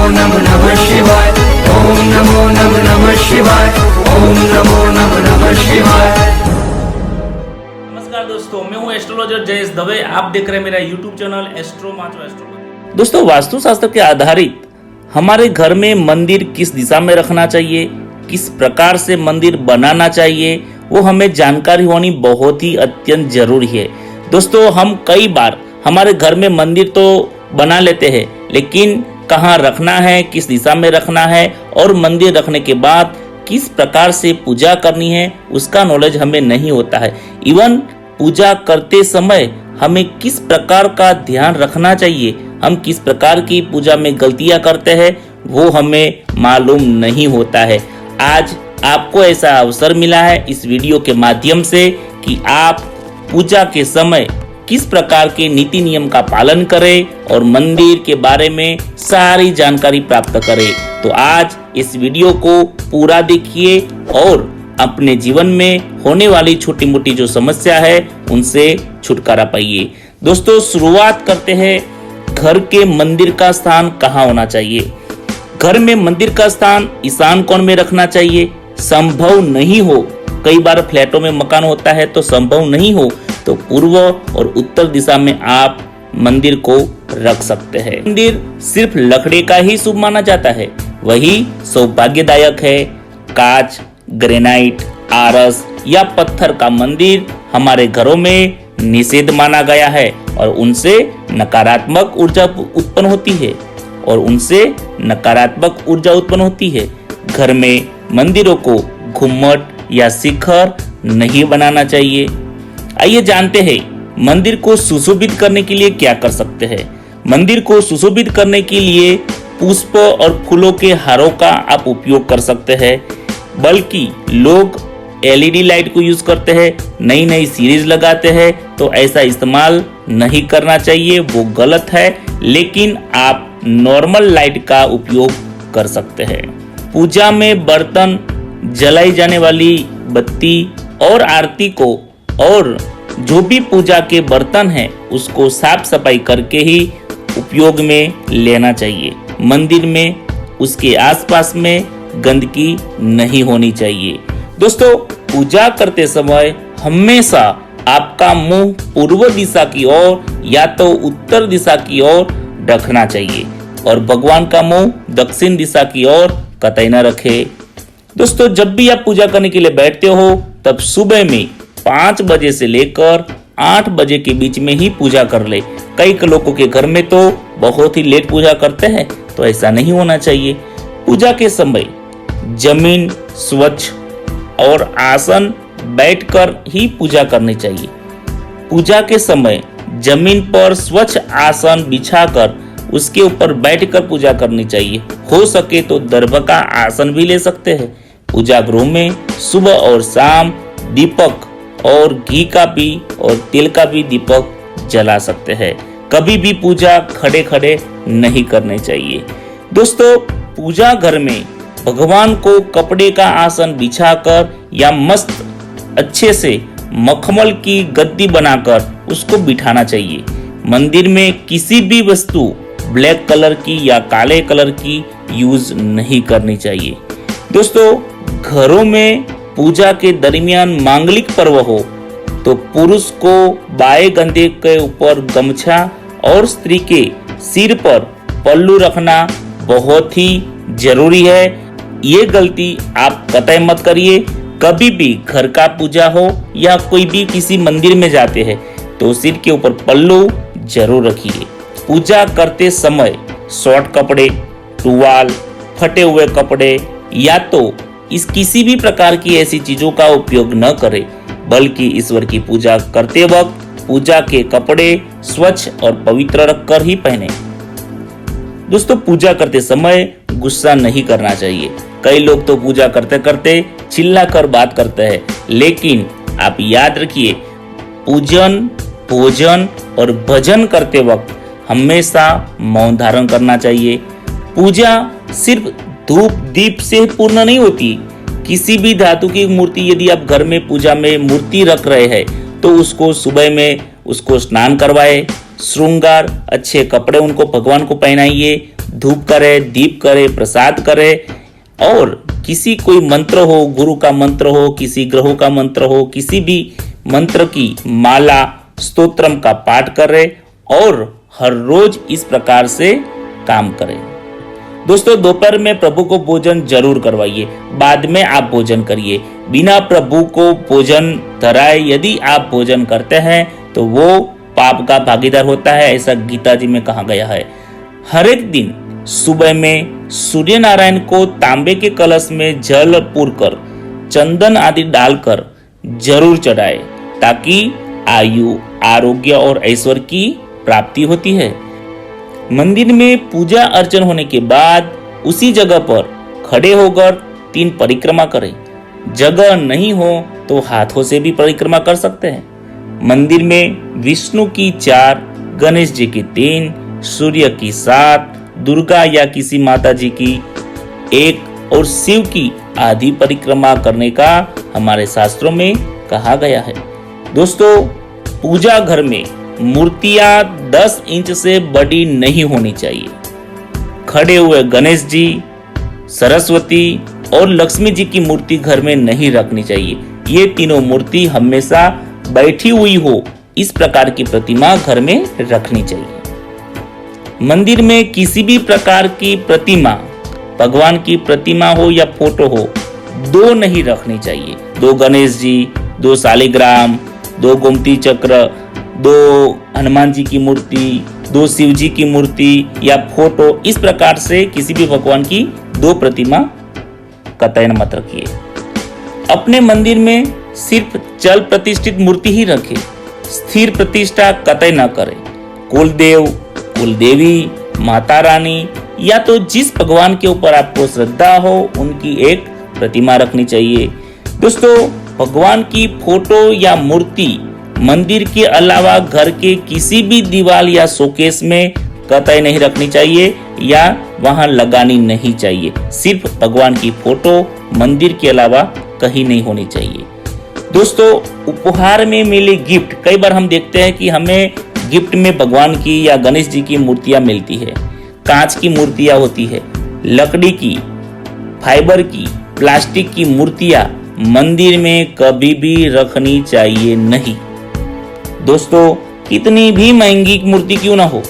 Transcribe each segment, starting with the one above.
नमः नमः शिवाय। ओम नमो नमः नमः शिवाय। ओम नमो नमः नमः शिवाय। नमस्कार दोस्तों, मैं हूं एस्ट्रोलॉजर जयेश दवे। आप देख रहे हैं मेरा YouTube channel astro macho astrology. दोस्तों, वास्तुशास्त्र के आधारित हमारे घर में मंदिर किस दिशा में रखना चाहिए, किस प्रकार से मंदिर बनाना चाहिए, वो हमें जानकारी होनी बहुत ही अत्यंत जरूरी है। दोस्तों, हम कई बार हमारे घर में मंदिर तो बना लेते हैं, लेकिन कहाँ रखना है, किस दिशा में रखना है और मंदिर रखने के बाद किस प्रकार से पूजा करनी है, उसका नॉलेज हमें नहीं होता है। इवन पूजा करते समय हमें किस प्रकार का ध्यान रखना चाहिए, हम किस प्रकार की पूजा में गलतियां करते हैं, वो हमें मालूम नहीं होता है। आज आपको ऐसा अवसर मिला है इस वीडियो के माध्यम से कि आप पूजा के समय किस प्रकार के नीति नियम का पालन करें और मंदिर के बारे में सारी जानकारी प्राप्त करें। तो आज इस वीडियो को पूरा देखिए और अपने जीवन में होने वाली छोटी मोटी जो समस्या है उनसे छुटकारा पाइए। दोस्तों, शुरुआत करते हैं, घर के मंदिर का स्थान कहाँ होना चाहिए। घर में मंदिर का स्थान ईशान कोण में रखना चाहिए। संभव नहीं हो, कई बार फ्लैटों में मकान होता है तो संभव नहीं हो तो पूर्व और उत्तर दिशा में आप मंदिर को रख सकते हैं। मंदिर सिर्फ लकड़ी का ही शुभ माना जाता है, वही सौभाग्यदायक है। कांच, ग्रेनाइट, आरस या पत्थर का मंदिर हमारे घरों में निषेध माना गया है और उनसे नकारात्मक ऊर्जा उत्पन्न होती है। घर में मंदिरों को घुम्मट या शिखर नहीं बनाना चाहिए। आइए जानते हैं मंदिर को सुशोभित करने के लिए क्या कर सकते हैं। मंदिर को सुशोभित करने के लिए पुष्प और फूलों के हारों का आप उपयोग कर सकते हैं। बल्कि लोग एलईडी लाइट को यूज करते हैं, नई नई सीरीज लगाते हैं, तो ऐसा इस्तेमाल नहीं करना चाहिए, वो गलत है। लेकिन आप नॉर्मल लाइट का उपयोग कर सकते हैं। पूजा में बर्तन, जलाई जाने वाली बत्ती और आरती को और जो भी पूजा के बर्तन हैं उसको साफ सफाई करके ही उपयोग में लेना चाहिए। मंदिर में उसके आसपास में गंदगी नहीं होनी चाहिए। दोस्तों, पूजा करते समय हमेशा आपका मुंह पूर्व दिशा की ओर या तो उत्तर दिशा की ओर रखना चाहिए और भगवान का मुंह दक्षिण दिशा की ओर कतई न रखे। दोस्तों, जब भी आप पूजा करने के लिए बैठते हो तब सुबह में 5 बजे से लेकर 8 बजे के बीच में ही पूजा कर ले। कई लोगों के घर में तो बहुत ही लेट पूजा करते हैं, तो ऐसा नहीं होना चाहिए। पूजा के समय जमीन स्वच्छ और आसन बैठकर ही पूजा करनी चाहिए। पूजा के समय जमीन पर स्वच्छ आसन बिछाकर उसके ऊपर बैठकर पूजा करनी चाहिए। हो सके तो दर्भ का आसन भी ले सकते हैं। पूजा गृह में सुबह और शाम दीपक और घी का भी और तेल का भी दीपक जला सकते हैं। कभी भी पूजा खड़े खड़े नहीं करने चाहिए। दोस्तों, पूजा घर में भगवान को कपड़े का आसन बिछाकर या मस्त अच्छे से मखमल की गद्दी बनाकर उसको बिठाना चाहिए। मंदिर में किसी भी वस्तु ब्लैक कलर की या काले कलर की यूज नहीं करनी चाहिए। दोस्तों, घरों में पूजा के दरमियान मांगलिक पर्व हो तो पुरुष को बाएं कंधे के ऊपर गमछा और स्त्री के सिर पर पल्लू रखना बहुत ही जरूरी है। ये गलती आप कतई मत करिए। कभी भी घर का पूजा हो या कोई भी किसी मंदिर में जाते हैं तो सिर के ऊपर पल्लू जरूर रखिए। पूजा करते समय शॉर्ट कपड़े, टुवाल, फटे हुए कपड़े या तो इस किसी भी प्रकार की ऐसी चीजों का उपयोग न करें, बल्कि ईश्वर की पूजा करते वक्त पूजा के कपड़े स्वच्छ और पवित्र रखकर ही पहने। दोस्तों, पूजा करते समय गुस्सा नहीं करना चाहिए। कई लोग तो पूजा करते करते चिल्लाकर बात करते हैं, लेकिन आप याद रखिए, पूजन, भोजन और भजन करते वक्त हमेशा मौन धारण करना चाहिए। पूजा सिर्फ धूप दीप से पूर्ण नहीं होती। किसी भी धातु की मूर्ति यदि आप घर में पूजा में मूर्ति रख रहे हैं तो उसको सुबह में उसको स्नान करवाए, श्रृंगार, अच्छे कपड़े उनको भगवान को पहनाइए, धूप करे, दीप करे, प्रसाद करे, और किसी कोई मंत्र हो, गुरु का मंत्र हो, किसी ग्रहों का मंत्र हो, किसी भी मंत्र की माला, स्तोत्रम का पाठ करे और हर रोज इस प्रकार से काम करें। दोस्तों, दोपहर में प्रभु को भोजन जरूर करवाइए, बाद में आप भोजन करिए। बिना प्रभु को भोजन कराए यदि आप भोजन करते हैं तो वो पाप का भागीदार होता है, ऐसा गीता जी में कहा गया है। हर एक दिन सुबह में सूर्य नारायण को तांबे के कलश में जल पूरकर चंदन आदि डालकर जरूर चढ़ाए, ताकि आयु, आरोग्य और ऐश्वर्य की प्राप्ति होती है। मंदिर में पूजा अर्चन होने के बाद उसी जगह पर खड़े होकर 3 परिक्रमा करें। जगह नहीं हो तो हाथों से भी परिक्रमा कर सकते हैं। मंदिर में विष्णु की 4, गणेश जी की 3, सूर्य की 7, दुर्गा या किसी माता जी की 1 और शिव की आधी परिक्रमा करने का हमारे शास्त्रों में कहा गया है। दोस्तों, पूजा घर में मूर्तियां 10 इंच से बड़ी नहीं होनी चाहिए। खड़े हुए गणेश जी, सरस्वती और लक्ष्मी जी की मूर्ति घर में नहीं रखनी चाहिए। ये तीनों मूर्ति हमेशा बैठी हुई हो, इस प्रकार की प्रतिमा घर में रखनी चाहिए। मंदिर में किसी भी प्रकार की प्रतिमा, भगवान की प्रतिमा हो या फोटो हो, 2 नहीं रखनी चाहिए। 2 गणेश जी, 2 शालिग्राम, 2 गोमती चक्र, 2 हनुमान जी की मूर्ति, 2 शिव जी की मूर्ति या फोटो, इस प्रकार से किसी भी भगवान की 2 प्रतिमा कतई मत रखिए। अपने मंदिर में सिर्फ चल प्रतिष्ठित मूर्ति ही रखें, स्थिर प्रतिष्ठा कतई न करें। कुलदेव, कुलदेवी, माता रानी या तो जिस भगवान के ऊपर आपको श्रद्धा हो उनकी एक प्रतिमा रखनी चाहिए। दोस्तों, भगवान की फोटो या मूर्ति मंदिर के अलावा घर के किसी भी दीवार या शोकेस में कतई नहीं रखनी चाहिए या वहां लगानी नहीं चाहिए। सिर्फ भगवान की फोटो मंदिर के अलावा कहीं नहीं होनी चाहिए। दोस्तों, उपहार में मिले गिफ्ट, कई बार हम देखते हैं कि हमें गिफ्ट में भगवान की या गणेश जी की मूर्तियां मिलती है। कांच की मूर्तियां होती है, लकड़ी की, फाइबर की, प्लास्टिक की मूर्तियां मंदिर में कभी भी रखनी चाहिए नहीं। दोस्तों, कितनी भी महंगी मूर्ति क्यों ना हो,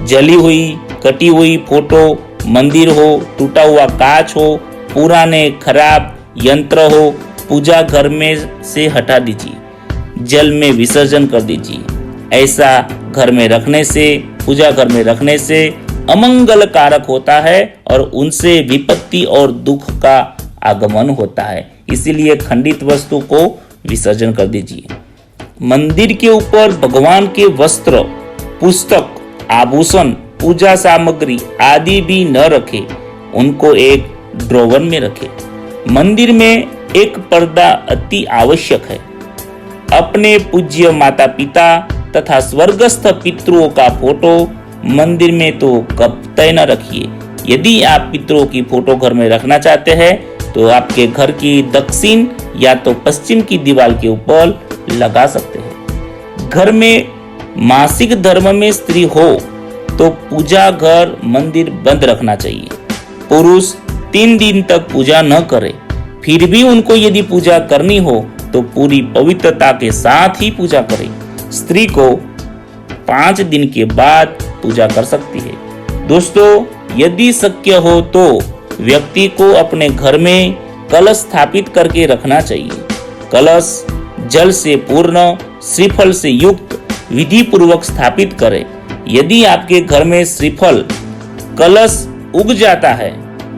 जली हुई, कटी हुई फोटो मंदिर हो, टूटा हुआ कांच हो, पुराने खराब यंत्र हो, पूजा घर में से हटा दीजिए, जल में विसर्जन कर दीजिए। ऐसा घर में रखने से, पूजा घर में रखने से अमंगल कारक होता है और उनसे विपत्ति और दुख का आगमन होता है। इसीलिए खंडित वस्तु को विसर्जन कर दीजिए। मंदिर के ऊपर भगवान के वस्त्र, पुस्तक, आभूषण, पूजा सामग्री आदि भी न रखे, उनको एक ड्रॉवर में रखे। मंदिर में एक पर्दा अति आवश्यक है। अपने पूज्य माता पिता तथा स्वर्गस्थ पितरों का फोटो मंदिर में तो कतई न रखिए। यदि आप पितरों की फोटो घर में रखना चाहते हैं तो आपके घर की दक्षिण या तो पश्चिम की दीवार के ऊपर लगा सकते हैं। घर में मासिक धर्म में स्त्री हो तो पूजा घर मंदिर बंद रखना चाहिए। पुरुष 3 दिन तक पूजा न करे, फिर भी उनको यदि पूजा करनी हो तो पूरी पवित्रता के साथ ही पूजा करें। स्त्री को 5 दिन के बाद पूजा कर सकती है। दोस्तों, यदि शक्य हो तो व्यक्ति को अपने घर में कलश स्थापित करके रखना चाहिए। कलश जल से पूर्ण, श्रीफल से युक्त विधि पूर्वक स्थापित करें। यदि आपके घर में श्रीफल कलश उग जाता है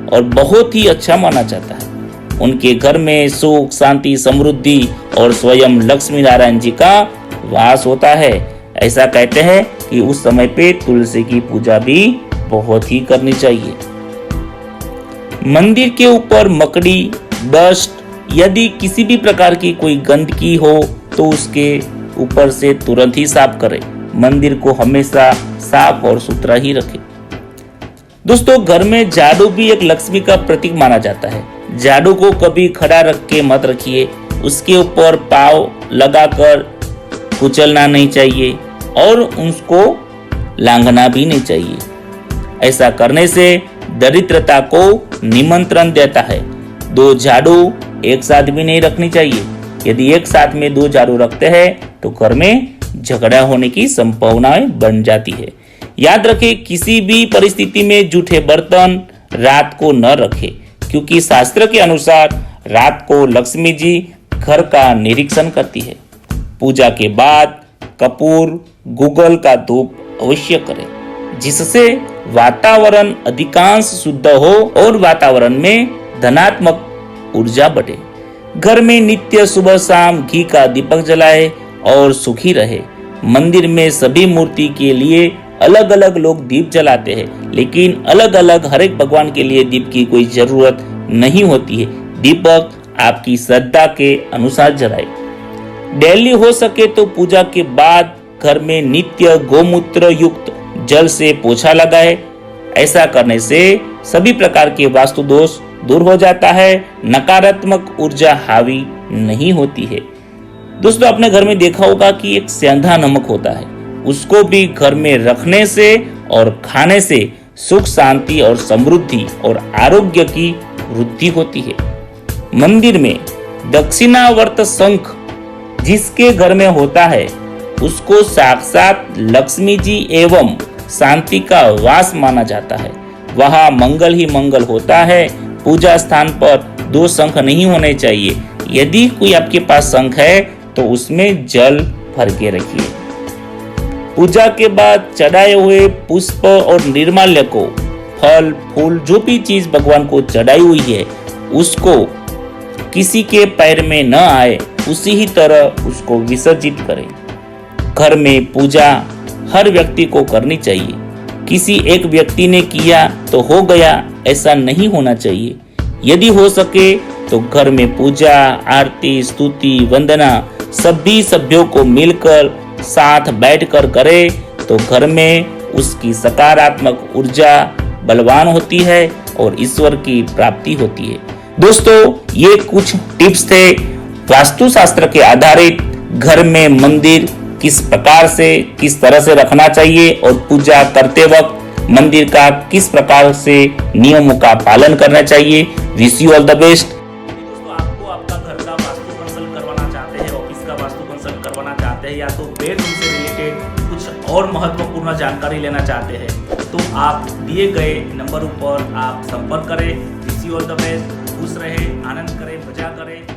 और बहुत ही अच्छा माना जाता है, उनके घर में सुख, शांति, समृद्धि और स्वयं लक्ष्मी नारायण जी का वास होता है। ऐसा कहते हैं कि उस समय पे तुलसी की पूजा भी बहुत ही करनी चाहिए। मंदिर के ऊपर मकड़ी, डस्ट, यदि किसी भी प्रकार की कोई गंदगी हो तो उसके ऊपर से तुरंत ही साफ करें। मंदिर को हमेशा साफ और सुथरा ही रखें। दोस्तों, घर में झाड़ू भी एक लक्ष्मी का प्रतीक माना जाता है। झाड़ू को कभी खड़ा रख के मत रखिए, उसके ऊपर पाँव लगाकर कुचलना नहीं चाहिए और उसको लांघना भी नहीं चाहिए। ऐसा करने से दरिद्रता को निमंत्रण देता है। 2 झाड़ू एक साथ भी नहीं रखनी चाहिए। यदि एक साथ में 2 झाड़ू रखते हैं तो घर में झगड़ा होने की संभावनाएं बन जाती है। याद रखें, किसी भी परिस्थिति में जूठे बर्तन रात को न रखें, क्योंकि शास्त्र के अनुसार रात को लक्ष्मी जी घर का निरीक्षण करती है। पूजा के बाद कपूर, गूगल का धूप अवश्य करें, जिससे वातावरण अधिकांश शुद्ध हो और वातावरण में धनात्मक ऊर्जा बढ़े। घर में नित्य सुबह शाम घी का दीपक जलाए और सुखी रहे। मंदिर में सभी मूर्ति के लिए अलग अलग लोग दीप जलाते हैं, लेकिन अलग अलग हर एक भगवान के लिए दीप की कोई जरूरत नहीं होती है। दीपक आपकी श्रद्धा के अनुसार जलाए। डेली हो सके तो पूजा के बाद घर में नित्य गोमूत्र युक्त जल से पोछा लगाए। ऐसा करने से सभी प्रकार के वास्तु दोष दूर हो जाता है, नकारात्मक ऊर्जा हावी नहीं होती है। दोस्तों, आपने घर में देखा होगा कि एक सेंधा नमक होता है, उसको भी घर में रखने से और खाने से सुख शांति और समृद्धि और आरोग्य की वृद्धि होती है। मंदिर में दक्षिणावर्त शंख जिसके घर में होता है, उसको साक्षात लक्ष्मी जी एवं शांति का वास माना जाता है। वहाँ मंगल ही मंगल होता है। पूजा स्थान पर 2 शंख नहीं होने चाहिए। यदि कोई आपके पास शंख है तो उसमें जल भर के रखिए। पूजा के बाद चढ़ाए हुए पुष्प और निर्माल्य को, फल फूल जो भी चीज भगवान को चढ़ाई हुई है, उसको किसी के पैर में न आए उसी ही तरह उसको विसर्जित करें। घर में पूजा हर व्यक्ति को करनी चाहिए। किसी एक व्यक्ति ने किया तो हो गया, ऐसा नहीं होना चाहिए। यदि हो सके तो घर में पूजा, आरती, स्तुति, वंदना सभी सभ्यों को मिलकर साथ बैठकर करे तो घर में उसकी सकारात्मक ऊर्जा बलवान होती है और ईश्वर की प्राप्ति होती है। दोस्तों, ये कुछ टिप्स थे वास्तुशास्त्र के आधारित घर में मंदिर किस प्रकार से किस तरह से रखना चाहिए और पूजा करते वक्त मंदिर का किस प्रकार से नियमों का पालन करना चाहिए। Wish you all the best. दोस्तों, आपको आपका घर का वास्तु कंसल्ट करवाना चाहते हैं, ऑफिस का वास्तु कंसल्ट करवाना चाहते हैं, या तो बेडरूम से रिलेटेड कुछ और महत्वपूर्ण जानकारी लेना चाहते हैं, तो आप दिए गए नंबर पर आप संपर्क करें। Wish you all the best. खुश रहे, आनंद करें, मजा करें।